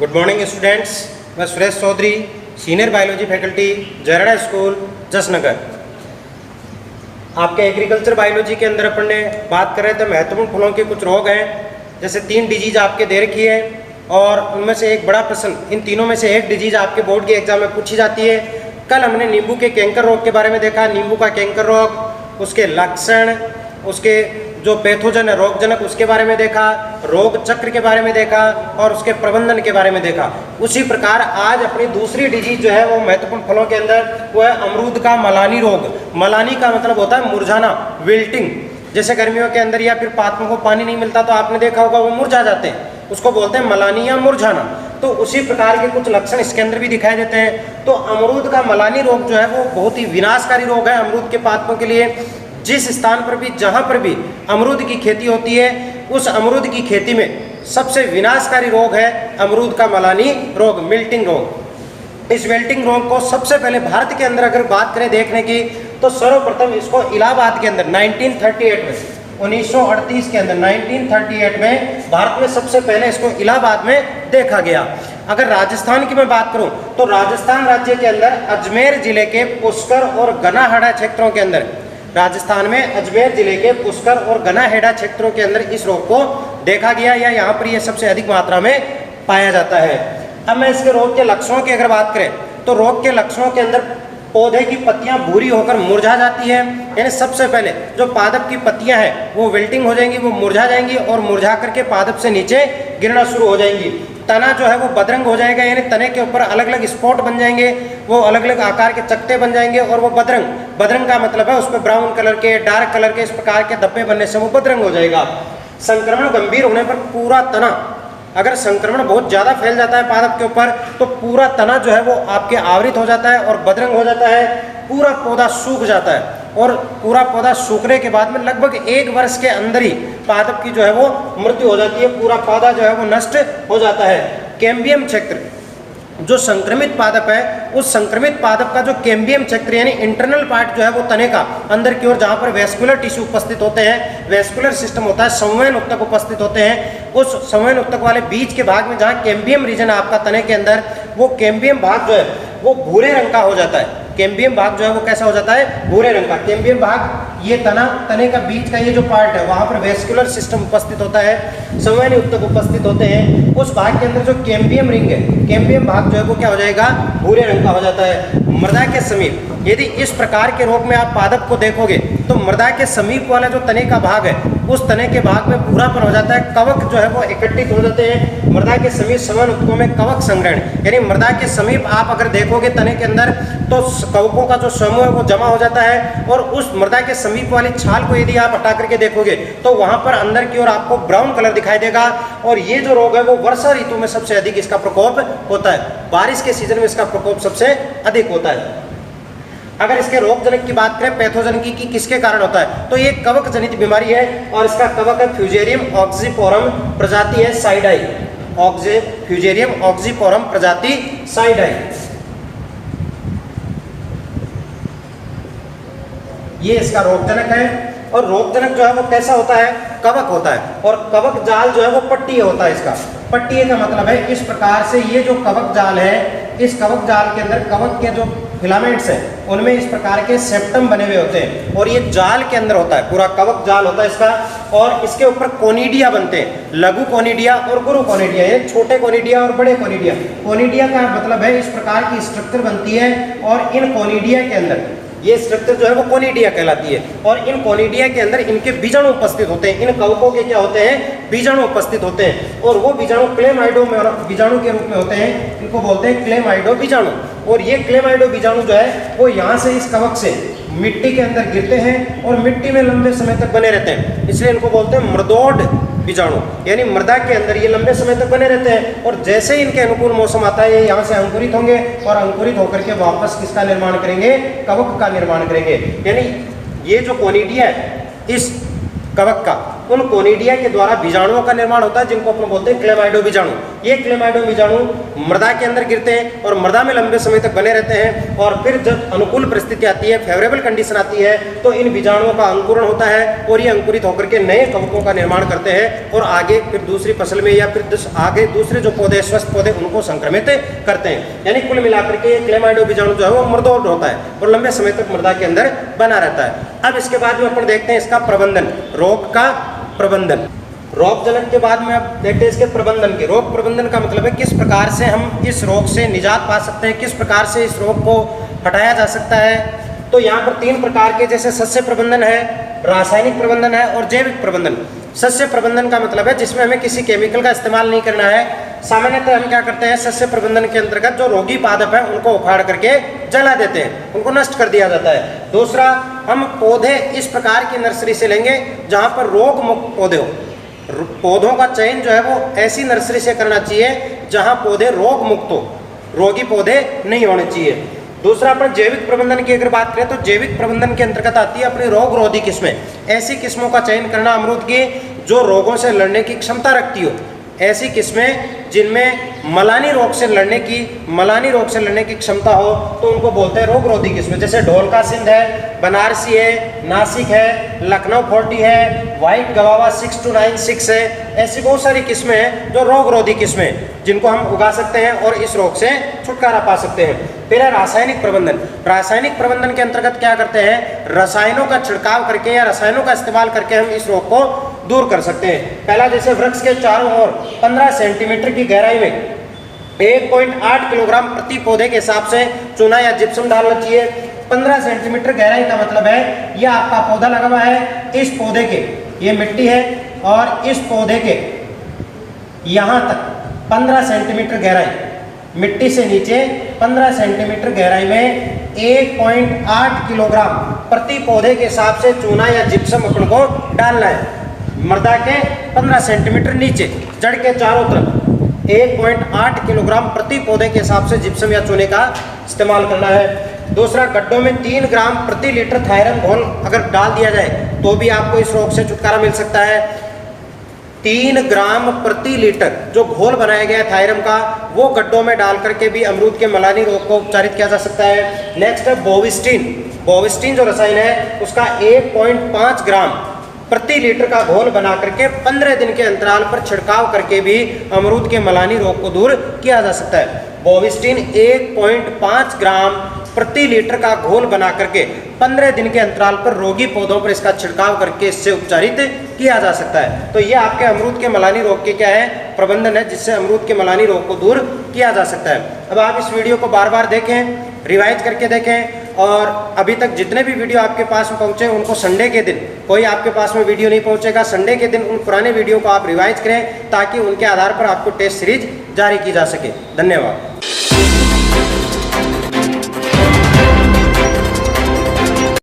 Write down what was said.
Good morning students, मैं Suresh Chaudhary, senior biology faculty, जयराड़ा school, Jasnagar. आपके एग्रीकल्चर बायोलॉजी के अंदर अपन ने बात कर रहे थे महत्वपूर्ण फलों के कुछ रोग हैं। जैसे 3 डिजीज आपके दे रखी है और उनमें से एक बड़ा प्रश्न, इन तीनों में से एक डिजीज आपके बोर्ड के एग्जाम में पूछी जाती है। कल हमने नींबू के कैंकर रोग के बारे में देखा, नींबू का कैंकर रोग, उसके लक्षण, उसके जो पैथोजन है रोगजनक उसके बारे में देखा, रोग चक्र के बारे में देखा और उसके प्रबंधन के बारे में देखा। उसी प्रकार आज अपनी दूसरी डिजीज जो है वो महत्वपूर्ण फलों के अंदर वो है अमरूद का मलानी रोग। मलानी का मतलब होता है मुरझाना, विल्टिंग। जैसे गर्मियों के अंदर या फिर पातों को पानी नहीं मिलता तो आपने देखा होगा वो मुरझा जाते हैं, उसको बोलते हैं मलानी या मुरझाना। तो उसी प्रकार के कुछ लक्षण इसके अंदर भी दिखाई देते हैं। तो अमरूद का मलानी रोग जो है वो बहुत ही विनाशकारी रोग है अमरूद के पातों के लिए। जिस स्थान पर भी, जहाँ पर भी अमरूद की खेती होती है, उस अमरूद की खेती में सबसे विनाशकारी रोग है अमरूद का मलानी रोग, मिल्टिंग रोग। इस विल्टिंग रोग को सबसे पहले भारत के अंदर अगर बात करें देखने की, तो सर्वप्रथम इसको इलाहाबाद के अंदर 1938 में, 1938 के अंदर 1938 में भारत में सबसे पहले इसको इलाहाबाद में देखा गया। अगर राजस्थान की मैं बात करूं तो राजस्थान राज्य के अंदर अजमेर जिले के पुष्कर और गनाहेड़ा क्षेत्रों के अंदर, राजस्थान में अजमेर जिले के पुष्कर और गनाहेड़ा क्षेत्रों के अंदर इस रोग को देखा गया या यहाँ पर यह सबसे अधिक मात्रा में पाया जाता है। अब मैं इसके रोग के लक्षणों की अगर बात करें तो रोग के लक्षणों के अंदर पौधे की पत्तियां भूरी होकर मुरझा जाती है, यानी सबसे पहले जो पादप की पत्तियां हैं वो विल्टिंग हो जाएंगी, वो मुरझा जाएंगी और मुरझा करके पादप से नीचे गिरना शुरू हो जाएंगी। तना जो है वो बदरंग हो जाएगा, यानी तने के ऊपर अलग अलग स्पॉट बन जाएंगे, वो अलग अलग आकार के चकते बन जाएंगे और वो बदरंग, बदरंग का मतलब है उस पर ब्राउन कलर के, डार्क कलर के इस प्रकार के धब्बे बनने से वो बदरंग हो जाएगा। संक्रमण गंभीर होने पर पूरा तना, अगर संक्रमण बहुत ज़्यादा फैल जाता है पादप के ऊपर तो पूरा तना जो है वो आपके आवृत हो जाता है और बदरंग हो जाता है, पूरा पौधा सूख जाता है और पूरा पौधा सूखने के बाद में लगभग 1 वर्ष के अंदर ही पादप की जो है वो मृत्यु हो जाती है, पूरा पौधा जो है वो नष्ट हो जाता है। कैम्बियम क्षेत्र, जो संक्रमित पादप है उस संक्रमित पादप का जो कैम्बियम क्षेत्र यानी इंटरनल पार्ट जो है वो तने का अंदर की ओर जहाँ पर वेस्कुलर टिश्यू उपस्थित होते हैं, वेस्कुलर सिस्टम होता है, संवहन उत्तक उपस्थित होते हैं, उस संवहन उत्तक वाले बीच के भाग में जहाँ कैम्बियम रीजन है आपका तने के अंदर, वो कैम्बियम भाग जो है वो भूरे रंग का हो जाता है। कैम्बियम भाग जो है वो कैसा हो जाता है, भूरे रंग का। कैम्बियम भाग ये तने का बीच का ये जो पार्ट है वहाँ पर वेस्कुलर सिस्टम उपस्थित होता है, संवहनी उत्तक उपस्थित होते हैं, उस भाग के अंदर जो कैम्बियम रिंग है, कैम्बियम भाग जो है वो क्या हो जाएगा, भूरे रंग का हो जाता है। मृदा के समीप यदि इस प्रकार के रोग में आप पादप को देखोगे तो मृदा के समीप वाला जो तने का भाग है उस तने के भाग में भूरापन हो जाता है, कवक जो है वो इकट्ठित हो जाते हैं। मृदा के समीप संवहन उत्तकों में कवक संग्रहण, यानी मृदा के समीप आप अगर देखोगे तने के अंदर तो कवकों का जो समूह है वो जमा हो जाता है और उस मृदा के समीप वाली छाल को यदि आप हटा करके देखोगे तो वहां पर अंदर की ओर आपको ब्राउन कलर दिखाई देगा। और ये जो रोग है वो वर्षा ऋतु में सबसे अधिक इसका प्रकोप होता है, बारिश के सीजन में इसका प्रकोप सबसे अधिक होता है। अगर इसके रोग जनक की बात करें, पैथोजन की किसके कारण होता है, तो ये कवक जनित बीमारी है और इसका कवक है फ्यूजेरियम ऑक्सीपोरम प्रजाति है साइडाई, फ्यूजेरियम ऑक्सीपोरम प्रजाति साइडाई। ये इसका रोगजनक है और रोगजनक जो है वो कैसा होता है, कवक होता है और कवक जाल जो है वो पट्टीय होता है। इसका पट्टीय का मतलब है इस प्रकार से ये जो कवक जाल है, इस कवक जाल के अंदर कवक के जो फिलामेंट्स हैं उनमें इस प्रकार के सेप्टम बने हुए होते हैं और ये जाल के अंदर होता है, पूरा कवक जाल होता है इसका। और इसके ऊपर कोनिडिया बनते हैं, लघु कोनिडिया और गुरु कोनिडिया, ये छोटे कोनिडिया और बड़े कोनिडिया। कोनिडिया का मतलब है इस प्रकार की स्ट्रक्चर बनती है और इन कोनिडिया के अंदर ये स्ट्रक्चर जो है वो कोनिडिया कहलाती है और इन कोनिडिया के अंदर इनके बीजाणु उपस्थित होते हैं। इन कवकों के क्या होते हैं, बीजाणु उपस्थित होते हैं और वो बीजाणु क्लेमाइडो में बीजाणु के रूप में होते हैं, इनको बोलते हैं क्लेमाइडो बीजाणु। और ये क्लेमाइडो बीजाणु जो है वो यहाँ से इस कवक से मिट्टी के अंदर गिरते हैं और मिट्टी में लंबे समय तक बने रहते हैं, इसलिए इनको बोलते हैं मृदोड बीजाणु, यानी मृदा के अंदर ये लंबे समय तक बने रहते हैं और जैसे ही इनके अनुकूल मौसम आता है ये यहाँ से अंकुरित होंगे और अंकुरित होकर के वापस किसका निर्माण करेंगे, कवक का निर्माण करेंगे। यानी ये जो कोनिडिया है इस कवक का उन कोनिडिया के द्वारा बीजाणुओं का निर्माण होता है, जिनको अपन बोलते हैं क्लेमाइडो बीजाणु। ये क्लेमाइडो बीजाणु मृदा के अंदर गिरते हैं और मृदा में लंबे समय तक बने रहते हैं, और फिर जब अनुकूल परिस्थिति आती है, फेवरेबल कंडीशन आती है, तो इन बीजाणुओं का अंकुरण होता है और ये अंकुरित होकर के नए कवकों का निर्माण करते हैं और आगे फिर दूसरी फसल में या फिर आगे दूसरे जो पौधे, स्वस्थ पौधे, उनको संक्रमित करते हैं। यानी कुल मिलाकर के क्लेमाइडो बीजाणु जो है वो मृदोड होता है और लंबे समय तक मृदा के अंदर बना रहता है। अब इसके बाद में अपन देखते हैं इसका प्रबंधन, रोग का प्रबंधन। रोग जनक के बाद में अब देखते हैं इसके प्रबंधन के। रोग प्रबंधन का मतलब है किस प्रकार से हम इस रोग से निजात पा सकते हैं, किस प्रकार से इस रोग को हटाया जा सकता है। तो यहाँ पर 3 प्रकार के, जैसे सस्य प्रबंधन है, रासायनिक प्रबंधन है और जैविक प्रबंधन। सस्य प्रबंधन का मतलब है जिसमें हमें किसी केमिकल का इस्तेमाल नहीं करना है। सामान्यतः हम क्या करते हैं, सस्य प्रबंधन के अंतर्गत जो रोगी पादप है उनको उखाड़ करके जला देते हैं, उनको नष्ट कर दिया जाता है। दूसरा, हम पौधे इस प्रकार की नर्सरी से लेंगे जहाँ पर रोग मुक्त पौधे हो। पौधों का चयन जो है वो ऐसी नर्सरी से करना चाहिए जहाँ पौधे रोग मुक्त हो, रोगी पौधे नहीं होने चाहिए। दूसरा, अपन जैविक प्रबंधन की अगर बात करें तो जैविक प्रबंधन के अंतर्गत आती है अपनी रोग रोधी किस्में। ऐसी किस्मों का चयन करना अमरूद की जो रोगों से लड़ने की क्षमता रखती हो, ऐसी किस्में जिनमें मलानी रोग से लड़ने की क्षमता हो, तो उनको बोलते हैं रोग रोधी किस्में। जैसे ढोलका सिंध है, बनारसी है, नासिक है, लखनऊ 40 है, व्हाइट गवावा 6296 है। ऐसी बहुत सारी किस्में हैं जो रोग रोधी किस्में, जिनको हम उगा सकते हैं और इस रोग से छुटकारा पा सकते हैं। फिर है रासायनिक प्रबंधन। रासायनिक प्रबंधन के अंतर्गत क्या करते हैं, रसायनों का छिड़काव करके या रसायनों का इस्तेमाल करके हम इस रोग को दूर कर सकते हैं। पहला, जैसे वृक्ष के चारों ओर 15 सेंटीमीटर की गहराई में 1.8 किलोग्राम प्रति पौधे के हिसाब से चूना या जिप्सम डालना चाहिए। 15 सेंटीमीटर गहराई का मतलब है यह आपका पौधा लगा हुआ है, इस पौधे के, ये मिट्टी है और इस पौधे के यहाँ तक 15 सेंटीमीटर गहराई, मिट्टी से नीचे 15 सेंटीमीटर गहराई में 1.8 किलोग्राम प्रति पौधे के हिसाब से चूना या जिप्सम अपन को डालना है। मृदा के 15 सेंटीमीटर नीचे, जड़ के चारों तरफ 1.8 किलोग्राम प्रति पौधे के हिसाब से जिप्सम या चूने का इस्तेमाल करना है। दूसरा, गड्ढों में 3 ग्राम प्रति लीटर थायरम घोल अगर डाल दिया जाए तो भी आपको इस रोग से छुटकारा मिल सकता है। 3 ग्राम प्रति लीटर जो घोल बनाया गया है थायरम का, वो गड्ढों में डाल करके भी अमरूद के मलानी रोग को उपचारित किया जा सकता है। नेक्स्ट है बोविस्टिन। बोविस्टिन जो रसायन है उसका 1.5 ग्राम प्रति लीटर का घोल बना करके 15 दिन के अंतराल पर छिड़काव करके भी अमरूद के मलानी रोग को दूर किया जा सकता है। बोविस्टिन 1.5 ग्राम प्रति लीटर का घोल बना करके 15 दिन के अंतराल पर रोगी पौधों पर इसका छिड़काव करके इससे उपचारित किया जा सकता है। तो ये आपके अमरूद के मलानी रोग के क्या है, प्रबंधन है, जिससे अमरूद के मलानी रोग को दूर किया जा सकता है। अब आप इस वीडियो को बार बार देखें, रिवाइज करके देखें, और अभी तक जितने भी वीडियो आपके पास में पहुंचे उनको संडे के दिन, कोई आपके पास में वीडियो नहीं पहुंचेगा, संडे के दिन उन पुराने वीडियो को आप रिवाइज करें ताकि उनके आधार पर आपको टेस्ट सीरीज जारी की जा सके। धन्यवाद।